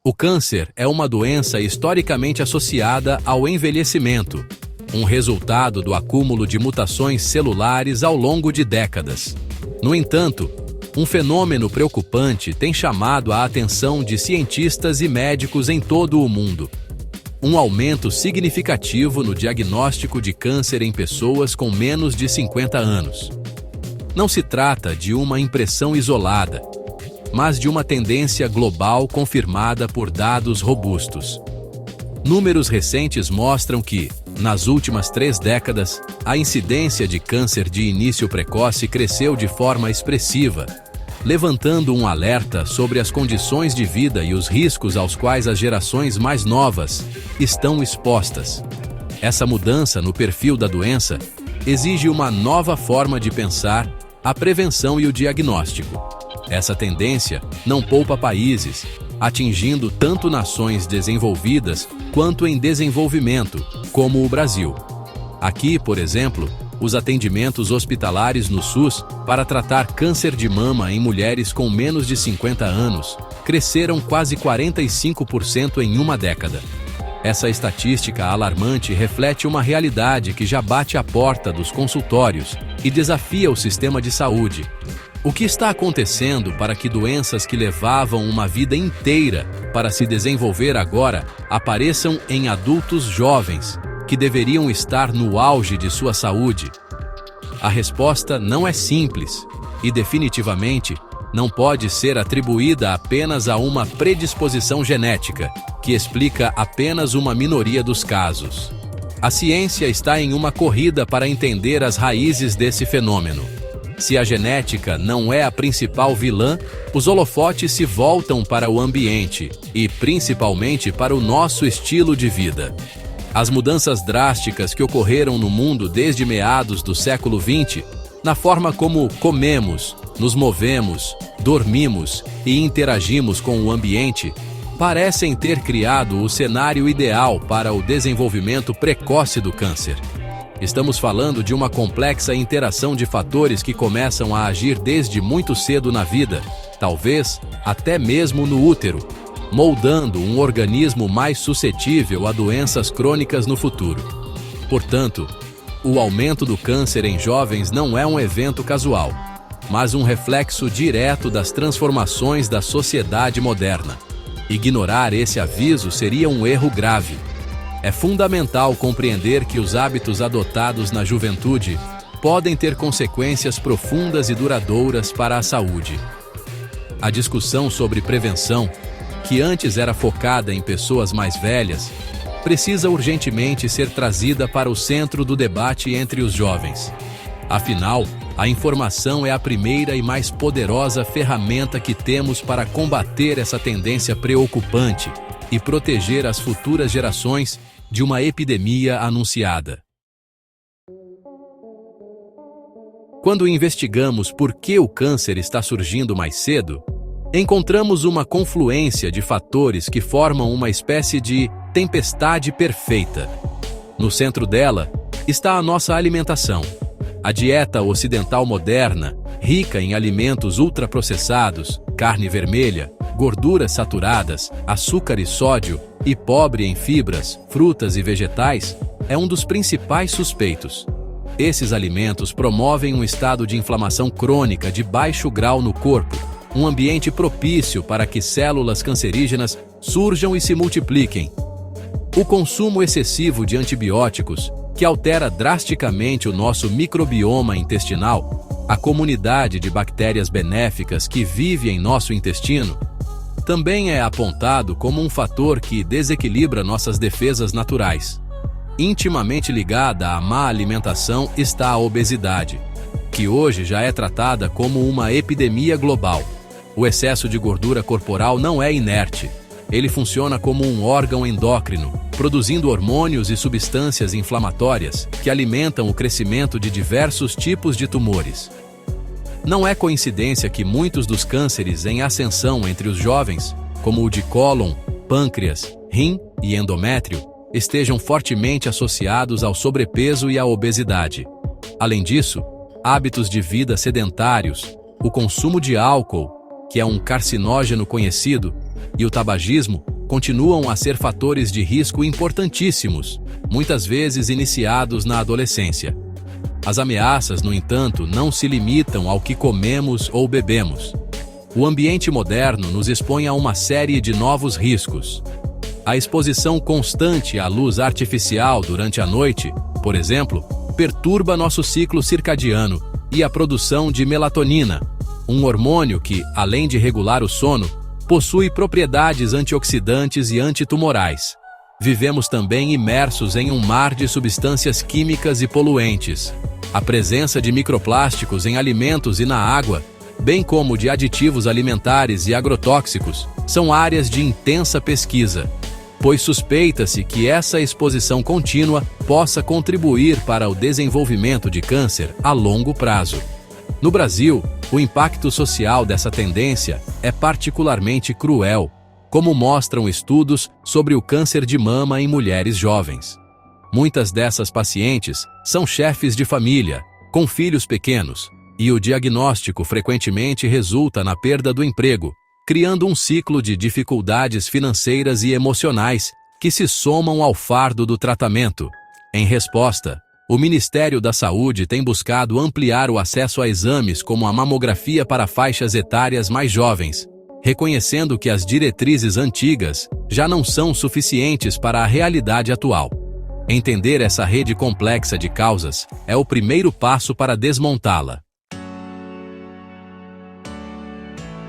O câncer é uma doença historicamente associada ao envelhecimento, um resultado do acúmulo de mutações celulares ao longo de décadas. No entanto, um fenômeno preocupante tem chamado a atenção de cientistas e médicos em todo o mundo: um aumento significativo no diagnóstico de câncer em pessoas com menos de 50 anos. Não se trata de uma impressão isolada, mas de uma tendência global confirmada por dados robustos. Números recentes mostram que, nas últimas 3 décadas, a incidência de câncer de início precoce cresceu de forma expressiva, levantando um alerta sobre as condições de vida e os riscos aos quais as gerações mais novas estão expostas. Essa mudança no perfil da doença exige uma nova forma de pensar a prevenção e o diagnóstico. Essa tendência não poupa países, atingindo tanto nações desenvolvidas quanto em desenvolvimento, como o Brasil. Aqui, por exemplo, os atendimentos hospitalares no SUS para tratar câncer de mama em mulheres com menos de 50 anos cresceram quase 45% em uma década. Essa estatística alarmante reflete uma realidade que já bate à porta dos consultórios e desafia o sistema de saúde. O que está acontecendo para que doenças que levavam uma vida inteira para se desenvolver agora apareçam em adultos jovens, que deveriam estar no auge de sua saúde? A resposta não é simples e, definitivamente, não pode ser atribuída apenas a uma predisposição genética, que explica apenas uma minoria dos casos. A ciência está em uma corrida para entender as raízes desse fenômeno. Se a genética não é a principal vilã, os holofotes se voltam para o ambiente e, principalmente, para o nosso estilo de vida. As mudanças drásticas que ocorreram no mundo desde meados do século XX, na forma como comemos, nos movemos, dormimos e interagimos com o ambiente, parecem ter criado o cenário ideal para o desenvolvimento precoce do câncer. Estamos falando de uma complexa interação de fatores que começam a agir desde muito cedo na vida, talvez até mesmo no útero, moldando um organismo mais suscetível a doenças crônicas no futuro. Portanto, o aumento do câncer em jovens não é um evento casual, mas um reflexo direto das transformações da sociedade moderna. Ignorar esse aviso seria um erro grave. É fundamental compreender que os hábitos adotados na juventude podem ter consequências profundas e duradouras para a saúde. A discussão sobre prevenção, que antes era focada em pessoas mais velhas, precisa urgentemente ser trazida para o centro do debate entre os jovens. Afinal, a informação é a primeira e mais poderosa ferramenta que temos para combater essa tendência preocupante e proteger as futuras gerações de uma epidemia anunciada. Quando investigamos por que o câncer está surgindo mais cedo, encontramos uma confluência de fatores que formam uma espécie de tempestade perfeita. No centro dela está a nossa alimentação. A dieta ocidental moderna, rica em alimentos ultraprocessados, carne vermelha, gorduras saturadas, açúcar e sódio, e pobre em fibras, frutas e vegetais, é um dos principais suspeitos. Esses alimentos promovem um estado de inflamação crônica de baixo grau no corpo, um ambiente propício para que células cancerígenas surjam e se multipliquem. O consumo excessivo de antibióticos, que altera drasticamente o nosso microbioma intestinal, a comunidade de bactérias benéficas que vive em nosso intestino, também é apontado como um fator que desequilibra nossas defesas naturais. Intimamente ligada à má alimentação está a obesidade, que hoje já é tratada como uma epidemia global. O excesso de gordura corporal não é inerte. Ele funciona como um órgão endócrino, produzindo hormônios e substâncias inflamatórias que alimentam o crescimento de diversos tipos de tumores. Não é coincidência que muitos dos cânceres em ascensão entre os jovens, como o de cólon, pâncreas, rim e endométrio, estejam fortemente associados ao sobrepeso e à obesidade. Além disso, hábitos de vida sedentários, o consumo de álcool, que é um carcinógeno conhecido, e o tabagismo continuam a ser fatores de risco importantíssimos, muitas vezes iniciados na adolescência. As ameaças, no entanto, não se limitam ao que comemos ou bebemos. O ambiente moderno nos expõe a uma série de novos riscos. A exposição constante à luz artificial durante a noite, por exemplo, perturba nosso ciclo circadiano e a produção de melatonina, um hormônio que, além de regular o sono, possui propriedades antioxidantes e antitumorais. Vivemos também imersos em um mar de substâncias químicas e poluentes. A presença de microplásticos em alimentos e na água, bem como de aditivos alimentares e agrotóxicos, são áreas de intensa pesquisa, pois suspeita-se que essa exposição contínua possa contribuir para o desenvolvimento de câncer a longo prazo. No Brasil, o impacto social dessa tendência é particularmente cruel, como mostram estudos sobre o câncer de mama em mulheres jovens. Muitas dessas pacientes são chefes de família, com filhos pequenos, e o diagnóstico frequentemente resulta na perda do emprego, criando um ciclo de dificuldades financeiras e emocionais que se somam ao fardo do tratamento. Em resposta, o Ministério da Saúde tem buscado ampliar o acesso a exames como a mamografia para faixas etárias mais jovens, reconhecendo que as diretrizes antigas já não são suficientes para a realidade atual. Entender essa rede complexa de causas é o primeiro passo para desmontá-la.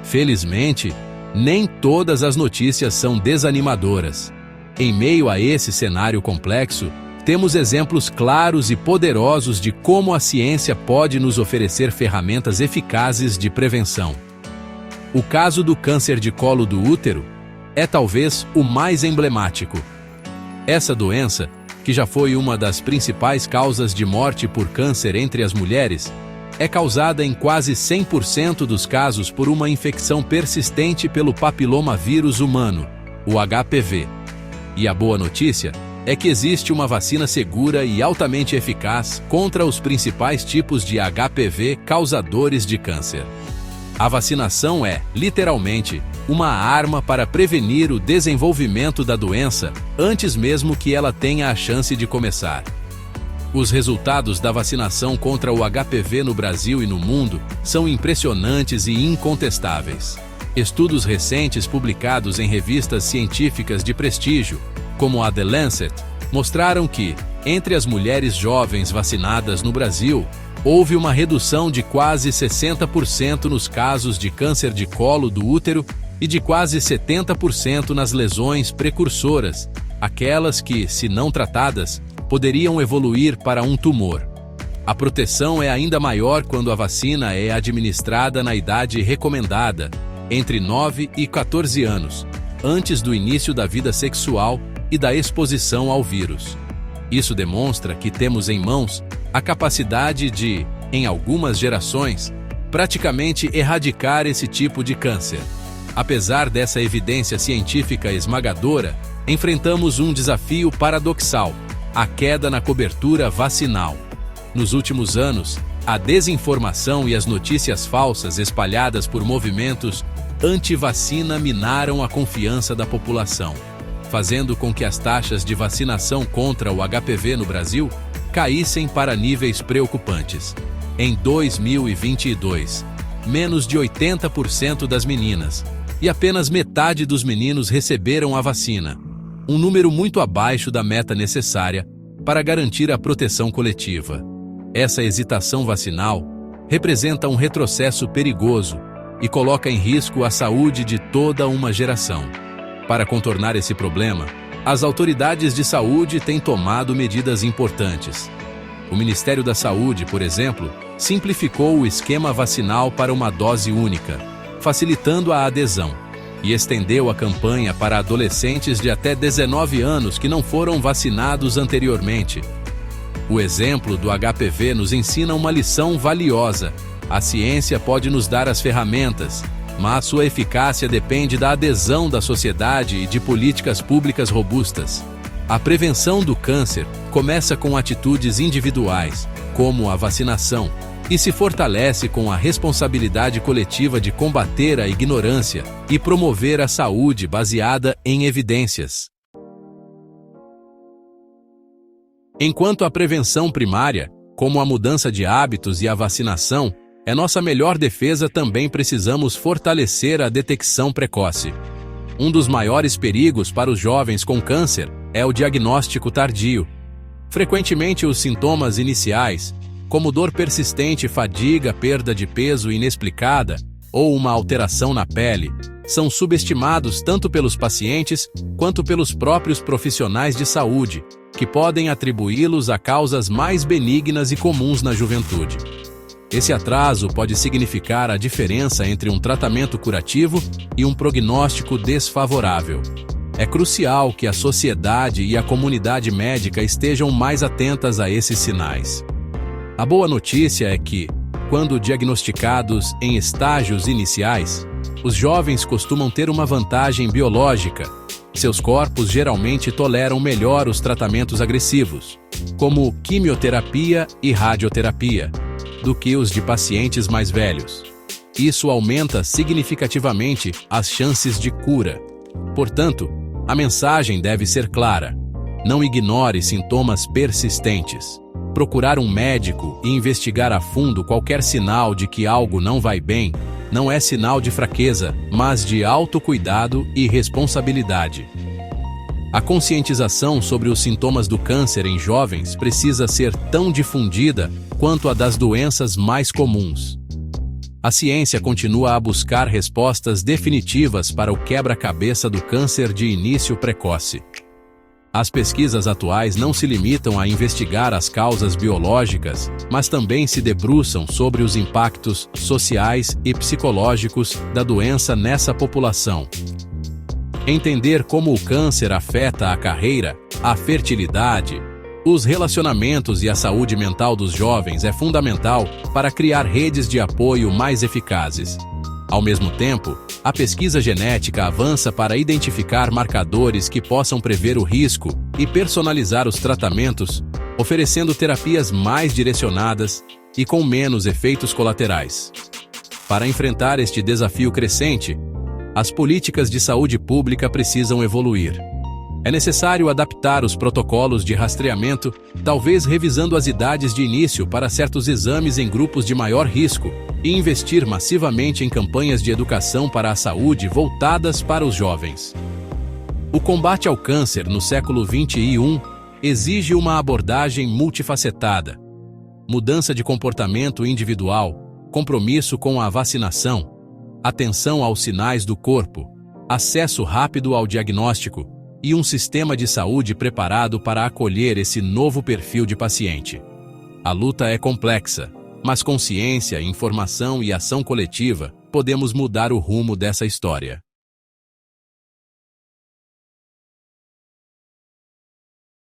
Felizmente, nem todas as notícias são desanimadoras. Em meio a esse cenário complexo, temos exemplos claros e poderosos de como a ciência pode nos oferecer ferramentas eficazes de prevenção. O caso do câncer de colo do útero é talvez o mais emblemático. Essa doença, que já foi uma das principais causas de morte por câncer entre as mulheres, é causada em quase 100% dos casos por uma infecção persistente pelo papilomavírus humano, o HPV. E a boa notícia é que existe uma vacina segura e altamente eficaz contra os principais tipos de HPV causadores de câncer. A vacinação é, literalmente, uma arma para prevenir o desenvolvimento da doença antes mesmo que ela tenha a chance de começar. Os resultados da vacinação contra o HPV no Brasil e no mundo são impressionantes e incontestáveis. Estudos recentes publicados em revistas científicas de prestígio, como a The Lancet, mostraram que, entre as mulheres jovens vacinadas no Brasil, houve uma redução de quase 60% nos casos de câncer de colo do útero e de quase 70% nas lesões precursoras, aquelas que, se não tratadas, poderiam evoluir para um tumor. A proteção é ainda maior quando a vacina é administrada na idade recomendada, entre 9 e 14 anos, antes do início da vida sexual e da exposição ao vírus. Isso demonstra que temos em mãos a capacidade de, em algumas gerações, praticamente erradicar esse tipo de câncer. Apesar dessa evidência científica esmagadora, enfrentamos um desafio paradoxal: a queda na cobertura vacinal. Nos últimos anos, a desinformação e as notícias falsas espalhadas por movimentos anti-vacina minaram a confiança da população, fazendo com que as taxas de vacinação contra o HPV no Brasil caíssem para níveis preocupantes. Em 2022, menos de 80% das meninas e apenas metade dos meninos receberam a vacina, um número muito abaixo da meta necessária para garantir a proteção coletiva. Essa hesitação vacinal representa um retrocesso perigoso e coloca em risco a saúde de toda uma geração. Para contornar esse problema, as autoridades de saúde têm tomado medidas importantes. O Ministério da Saúde, por exemplo, simplificou o esquema vacinal para uma dose única, facilitando a adesão, e estendeu a campanha para adolescentes de até 19 anos que não foram vacinados anteriormente. O exemplo do HPV nos ensina uma lição valiosa. A ciência pode nos dar as ferramentas, mas sua eficácia depende da adesão da sociedade e de políticas públicas robustas. A prevenção do câncer começa com atitudes individuais, como a vacinação, e se fortalece com a responsabilidade coletiva de combater a ignorância e promover a saúde baseada em evidências. Enquanto a prevenção primária, como a mudança de hábitos e a vacinação, é nossa melhor defesa, também precisamos fortalecer a detecção precoce. Um dos maiores perigos para os jovens com câncer é o diagnóstico tardio. Frequentemente, os sintomas iniciais, como dor persistente, fadiga, perda de peso inexplicada ou uma alteração na pele, são subestimados tanto pelos pacientes quanto pelos próprios profissionais de saúde, que podem atribuí-los a causas mais benignas e comuns na juventude. Esse atraso pode significar a diferença entre um tratamento curativo e um prognóstico desfavorável. É crucial que a sociedade e a comunidade médica estejam mais atentas a esses sinais. A boa notícia é que, quando diagnosticados em estágios iniciais, os jovens costumam ter uma vantagem biológica. Seus corpos geralmente toleram melhor os tratamentos agressivos, como quimioterapia e radioterapia, do que os de pacientes mais velhos. Isso aumenta significativamente as chances de cura. Portanto, a mensagem deve ser clara: não ignore sintomas persistentes. Procurar um médico e investigar a fundo qualquer sinal de que algo não vai bem não é sinal de fraqueza, mas de autocuidado e responsabilidade. A conscientização sobre os sintomas do câncer em jovens precisa ser tão difundida quanto a das doenças mais comuns. A ciência continua a buscar respostas definitivas para o quebra-cabeça do câncer de início precoce. As pesquisas atuais não se limitam a investigar as causas biológicas, mas também se debruçam sobre os impactos sociais e psicológicos da doença nessa população. Entender como o câncer afeta a carreira, a fertilidade, os relacionamentos e a saúde mental dos jovens é fundamental para criar redes de apoio mais eficazes. Ao mesmo tempo, a pesquisa genética avança para identificar marcadores que possam prever o risco e personalizar os tratamentos, oferecendo terapias mais direcionadas e com menos efeitos colaterais. Para enfrentar este desafio crescente, as políticas de saúde pública precisam evoluir. É necessário adaptar os protocolos de rastreamento, talvez revisando as idades de início para certos exames em grupos de maior risco, e investir massivamente em campanhas de educação para a saúde voltadas para os jovens. O combate ao câncer no século XXI exige uma abordagem multifacetada: mudança de comportamento individual, compromisso com a vacinação, atenção aos sinais do corpo, acesso rápido ao diagnóstico e um sistema de saúde preparado para acolher esse novo perfil de paciente. A luta é complexa, mas com ciência, informação e ação coletiva, podemos mudar o rumo dessa história.